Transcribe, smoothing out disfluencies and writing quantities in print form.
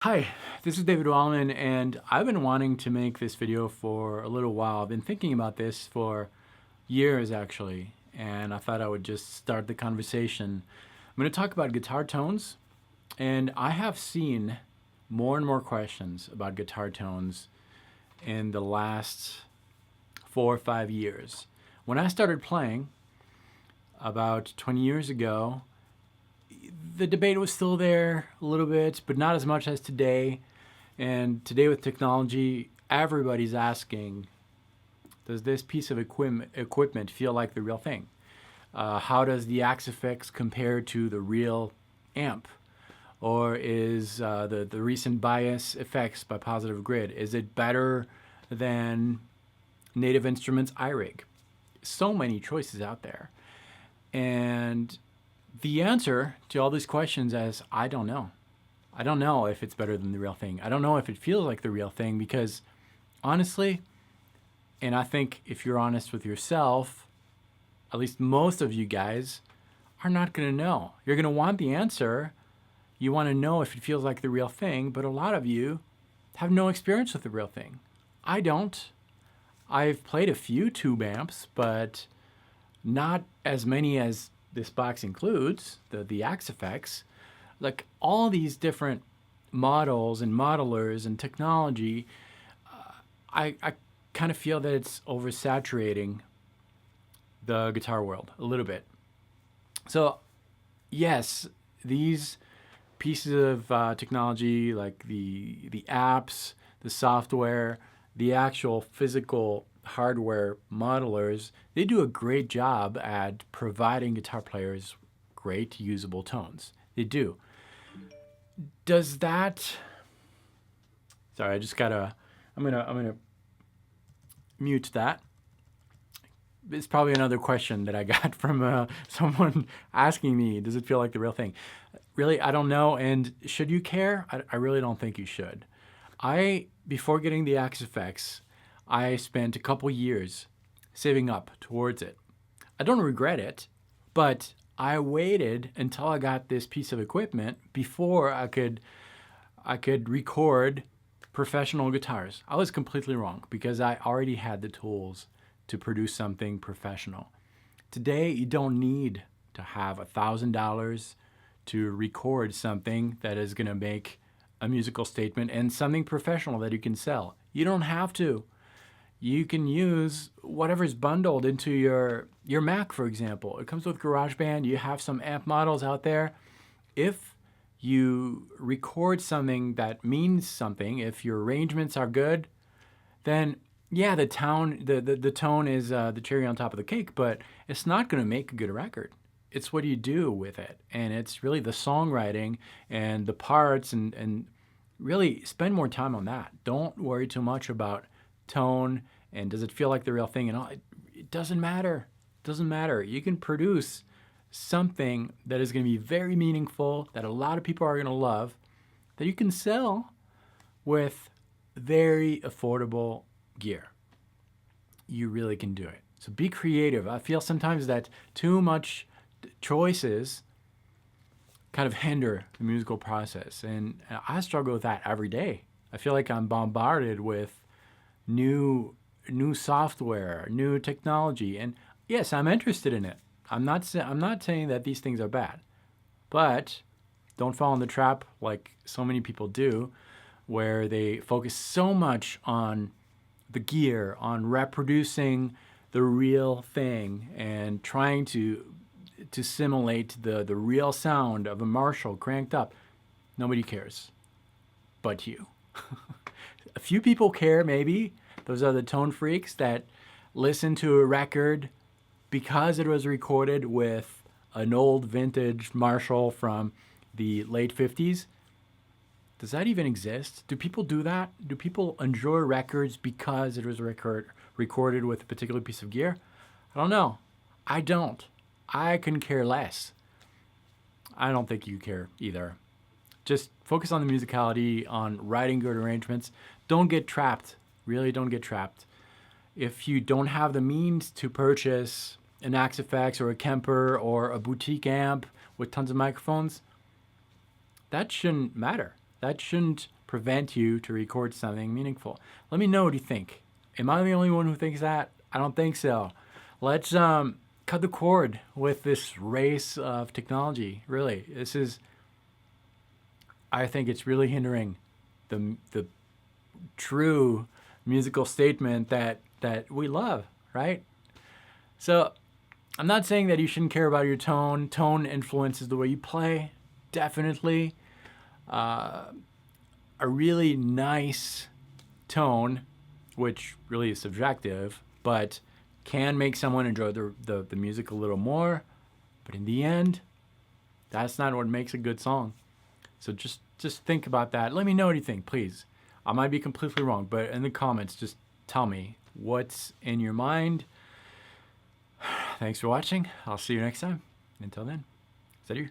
Hi, this is David Wallimann, and I've been wanting to make this video for a little while. I've been thinking about this for years, actually, and I thought I would just start the conversation. I'm going to talk about guitar tones, and I have seen more and more questions about guitar tones in the last 4 or 5 years. When I started playing about 20 years ago, the debate was still there a little bit, but not as much as today. And today with technology, everybody's asking, does this piece of equipment feel like the real thing? How does the Axe compare to the real amp? Or is the recent bias effects by Positive Grid, is it better than Native Instruments iRig? So many choices out there. And the answer to all these questions is I don't know. I don't know if it's better than the real thing. I don't know if it feels like the real thing because honestly, and I think if you're honest with yourself, at least most of you guys are not going to know. You're going to want the answer. You want to know if it feels like the real thing, but a lot of you have no experience with the real thing. I don't. I've played a few tube amps, but not as many as this box includes, the Axe effects. Like all these different models and modelers and technology, I kind of feel that it's oversaturating the guitar world a little bit. So yes, these pieces of technology like the apps, the software, the actual physical hardware modelers, they do a great job at providing guitar players great usable tones. They do. Does that, sorry, I'm gonna mute that. It's probably another question that I got from someone asking me, does it feel like the real thing? Really, I don't know. And should you care? I really don't think you should. Before getting the Axe effects, I spent a couple years saving up towards it. I don't regret it, but I waited until I got this piece of equipment before I could record professional guitars. I was completely wrong because I already had the tools to produce something professional. Today, you don't need to have $1,000 to record something that is going to make a musical statement and something professional that you can sell. You don't have to. You can use whatever's bundled into your Mac, for example. It comes with GarageBand. You have some amp models out there. If you record something that means something, if your arrangements are good, then yeah, the tone is the cherry on top of the cake, but it's not going to make a good record. It's what you do with it, and it's really the songwriting and the parts, and really spend more time on that. Don't worry too much about tone and does it feel like the real thing and all. It doesn't matter. It doesn't matter. You can produce something that is going to be very meaningful, that a lot of people are going to love, that you can sell with very affordable gear. You really can do it. So be creative. I feel sometimes that too much choices kind of hinder the musical process, and I struggle with that every day. I feel like I'm bombarded with new software, new technology, and yes, I'm interested in it. I'm not saying that these things are bad, but don't fall in the trap like so many people do, where they focus so much on the gear, on reproducing the real thing, and trying to simulate the real sound of a Marshall cranked up. Nobody cares, but you. A few people care, maybe. Those are the tone freaks that listen to a record because it was recorded with an old vintage Marshall from the late 50s. Does that even exist? Do people do that? Do people enjoy records because it was recorded with a particular piece of gear? I don't know. I don't. I couldn't care less. I don't think you care either. Just focus on the musicality, on writing good arrangements. Don't get trapped. Really don't get trapped. If you don't have the means to purchase an Axe or a Kemper or a boutique amp with tons of microphones, that shouldn't matter. That shouldn't prevent you to record something meaningful. Let me know what you think. Am I the only one who thinks that? I don't think so. Let's cut the cord with this race of technology. Really, I think it's really hindering the true musical statement that we love, right? So I'm not saying that you shouldn't care about your tone. Tone influences the way you play, definitely. A really nice tone, which really is subjective, but can make someone enjoy the music a little more. But in the end, that's not what makes a good song. So just think about that. Let me know what you think, please. I might be completely wrong, but in the comments, just tell me what's in your mind. Thanks for watching. I'll see you next time. Until then, salut.